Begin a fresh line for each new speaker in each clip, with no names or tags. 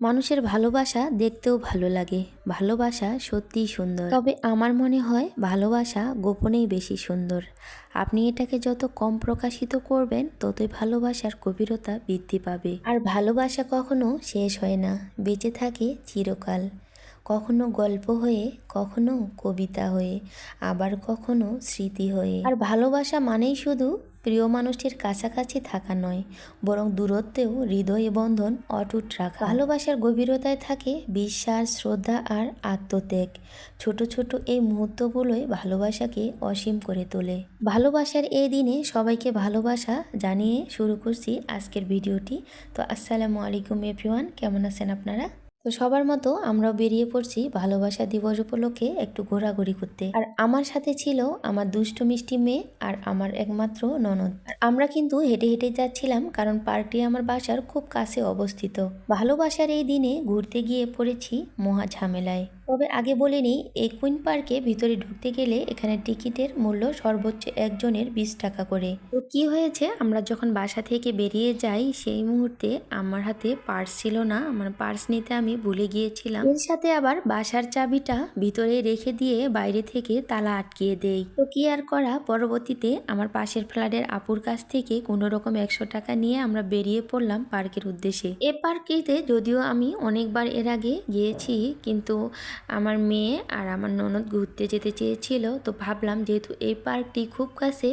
মানুষের ভালোবাসা দেখতেও ভালো লাগে। ভালোবাসা সত্যিই সুন্দর, তবে আমার মনে হয় ভালোবাসা গোপনেই বেশি সুন্দর। আপনি এটাকে যত কম প্রকাশিত করবেন ততই ভালোবাসার গভীরতা বৃদ্ধি পাবে। আর ভালোবাসা কখনো শেষ হয় না, বেঁচে থাকে চিরকাল। কখনো গল্প হয়ে, কখনো কবিতা হয়ে, আবার কখনো স্মৃতি হয়ে। আর ভালোবাসা মানেই শুধু প্রিয় মানুষটির কাছাকাছি থাকা নয়, বরং দূরত্বেও হৃদয় বন্ধন অটুট রাখা। ভালোবাসার গভীরতায় থাকে বিশ্বাস, শ্রদ্ধা আর আত্মত্যাগ। ছোট ছোট এই মুহূর্তগুলোই ভালোবাসাকে অসীম করে তোলে। ভালোবাসার এই দিনে সবাইকে ভালোবাসা জানিয়ে শুরু করছি আজকের ভিডিওটি। তো আসসালামু আলাইকুম এভরিওয়ান, কেমন আছেন আপনারা? তো সবার মতো আমরাও বেরিয়ে পড়ছি ভালোবাসা দিবস উপলক্ষে একটু ঘোরাঘুরি করতে। আর আমার সাথে ছিল আমার দুষ্ট মিষ্টি মেয়ে আর আমার একমাত্র ননদ। আর আমরা কিন্তু হেঁটে হেঁটে যাচ্ছিলাম, কারণ পার্কটি আমার বাসার খুব কাছে অবস্থিত। ভালোবাসার এই দিনে ঘুরতে গিয়ে পড়েছি মহা ঝামেলায়। তবে আগে বলে নিই, এই কুইন পার্কে ভিতরে ঢুকতে গেলে এখানে টিকিটের মূল্য সর্বোচ্চ একজনের 20 টাকা করে। তো কি হয়েছে, আমরা যখন বাসা থেকে বেরিয়ে যাই সেই মুহূর্তে আমার হাতে পার্স ছিল না। আমার পার্স নিতে আমি ভুলে গিয়েছিলাম। এর সাথে আবার বাসার চাবিটা ভিতরে রেখে দিয়ে বাইরে থেকে তালা আটকিয়ে দেই। তো কি আর করা, পরবর্তীতে আমার পাশের ফ্ল্যাটের আপুর কাছ থেকে কোনো রকম 100 টাকা নিয়ে আমরা বেরিয়ে পড়লাম পার্কের উদ্দেশ্যে। এ পার্কটিতে যদিও আমি অনেকবার এর আগে গিয়েছি, কিন্তু আমার মেয়ে আর আমার ননদ ঘুরতে যেতে চেয়েছিল। তো ভাবলাম যেহেতু এই পার্কটি খুব কাছে,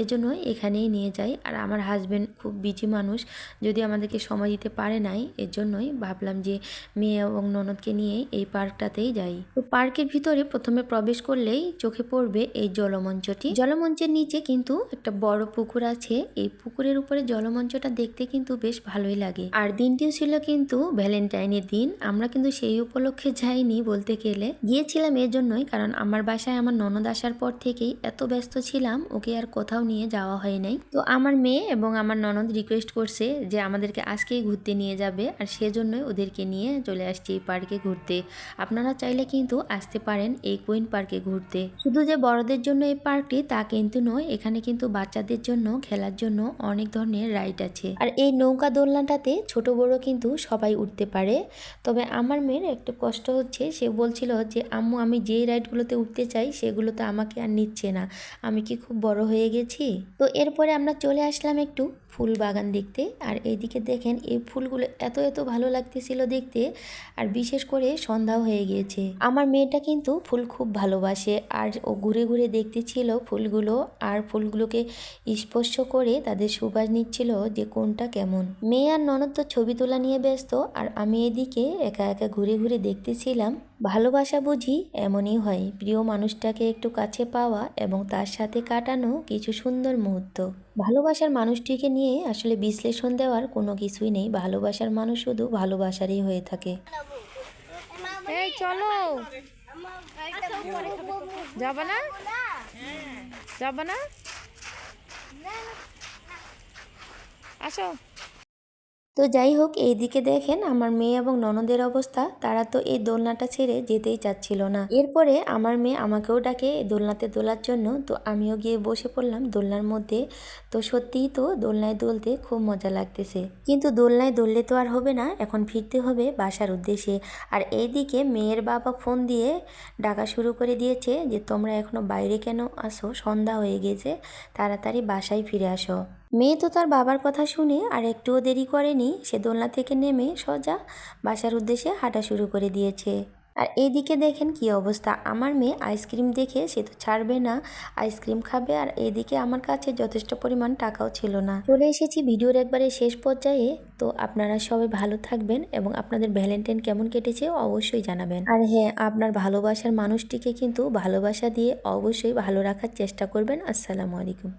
এজন্য এখানেই নিয়ে যাই। আর আমার হাজব্যান্ড খুব বিজি মানুষ, যদি আমাদেরকে সময় দিতে পারে নাই, এর জন্যই ভাবলাম যে মেয়ে এবং ননদকে নিয়ে এই পার্কটাতেই যাই। তো পার্কের ভিতরে প্রথমে প্রবেশ করলেই চোখে পড়বে এই জলমঞ্চটি। জলমঞ্চের নিচে কিন্তু একটা বড় পুকুর আছে। এই পুকুরের উপরে জলমঞ্চটা দেখতে কিন্তু বেশ ভালোই লাগে। আর দিনটিও ছিল কিন্তু ভ্যালেন্টাইনের দিন। আমরা কিন্তু সেই উপলক্ষে যাইনি বলতে গেলে, গিয়েছিলাম এর জন্যই কারণ আমার বাসায় আমার ননদ আসার পর থেকেই এত ব্যস্ত ছিলাম, ওকে আর কোথাও নিয়ে যাওয়া হয় নাই। তো আমার মেয়ে এবং আমার ননদ রিকোয়েস্ট করছে যে আমাদেরকে আজকেই ঘুরতে নিয়ে যাবে, আর সেজন্যই ওদেরকে নিয়ে চলে আসছি এই পার্কে ঘুরতে। আপনারা চাইলে কিন্তু আসতে পারেন এই কুইন পার্কে ঘুরতে। শুধু যে বড়দের জন্য এই পার্কটি তা কিন্তু নয়, এখানে কিন্তু বাচ্চাদের জন্য খেলার জন্য অনেক ধরনের রাইড আছে। আর এই নৌকা দোলনাটাতে ছোট বড় কিন্তু সবাই উঠতে পারে। তবে আমার মেয়ের একটু কষ্ট হচ্ছে, সে বলছিল যে আম্মু আমি যেই রাইডগুলোতে উঠতে চাই সেগুলোতে আমাকে আর নিচ্ছে না, আমি কি খুব বড় হয়ে গেছি? তো এরপরে আমরা চলে আসলাম একটু ফুল বাগান দেখতে। আর এইদিকে দেখেন এই ফুলগুলো এত এত ভালো লাগতেছিল দেখতে, আর বিশেষ করে সন্ধ্যাও হয়ে গিয়েছে। আমার মেয়েটা কিন্তু ফুল খুব ভালোবাসে, আর ও ঘুরে ঘুরে দেখতেছিল ফুলগুলো, আর ফুলগুলোকে স্পর্শ করে তাদের সুবাস নিচ্ছিল যে কোনটা কেমন। মেয়ে আর ননদ তো ছবি তোলা নিয়ে ব্যস্ত, আর আমি এদিকে একা একা ঘুরে ঘুরে দেখতেছিলাম। ভালোবাসা বুঝি এমনই হয়, প্রিয় মানুষটাকে একটু কাছে পাওয়া এবং তার সাথে কাটানো কিছু সুন্দর মুহূর্ত। ভালোবাসার মানুষটিকে নিয়ে আসলে বিশ্লেষণ দেওয়ার কোনো কিছুই নেই, ভালোবাসার মানুষ শুধু ভালোবাসারই হয়ে থাকে।
এই চলো, যাবা না? যাবা না? আসো।
তো যাই হোক, এইদিকে দেখেন আমার মেয়ে এবং ননদের অবস্থা, তারা তো এই দোলনাটা ছেড়ে যেতেই চাচ্ছিল না। এরপরে আমার মেয়ে আমাকেও ডাকে দোলনাতে দোলার জন্য, তো আমিও গিয়ে বসে পড়লাম দোলনার মধ্যে। তো সত্যিই তো দোলনায় দোলতে খুব মজা লাগতেছে, কিন্তু দোলনায় দোললে তো আর হবে না, এখন ফিরতে হবে বাসার উদ্দেশ্যে। আর এইদিকে মেয়ের বাবা ফোন দিয়ে ডাকা শুরু করে দিয়েছে যে তোমরা এখনো বাইরে কেন আসো, সন্ধ্যা হয়ে গেছে, তাড়াতাড়ি বাসায় ফিরে আসো। মেয়ে তো তার বাবার কথা শুনে আর একটুও দেরি করেনি, সে দোলনা থেকে নেমে সোজা বাসার উদ্দেশ্যে হাঁটা শুরু করে দিয়েছে। আর এইদিকে দেখেন কি অবস্থা, আমার মেয়ে আইসক্রিম দেখে সে তো ছাড়বে না, আইসক্রিম খাবে। আর এইদিকে আমার কাছে যথেষ্ট পরিমাণ টাকাও ছিল না। চলে এসেছি ভিডিওর একবারে শেষ পর্যায়ে। তো আপনারা সবাই ভালো থাকবেন এবং আপনাদের ভ্যালেন্টাইন কেমন কেটেছে অবশ্যই জানাবেন। আর হ্যাঁ, আপনার ভালোবাসার মানুষটিকে কিন্তু ভালোবাসা দিয়ে অবশ্যই ভালো রাখার চেষ্টা করবেন। আসসালামু আলাইকুম।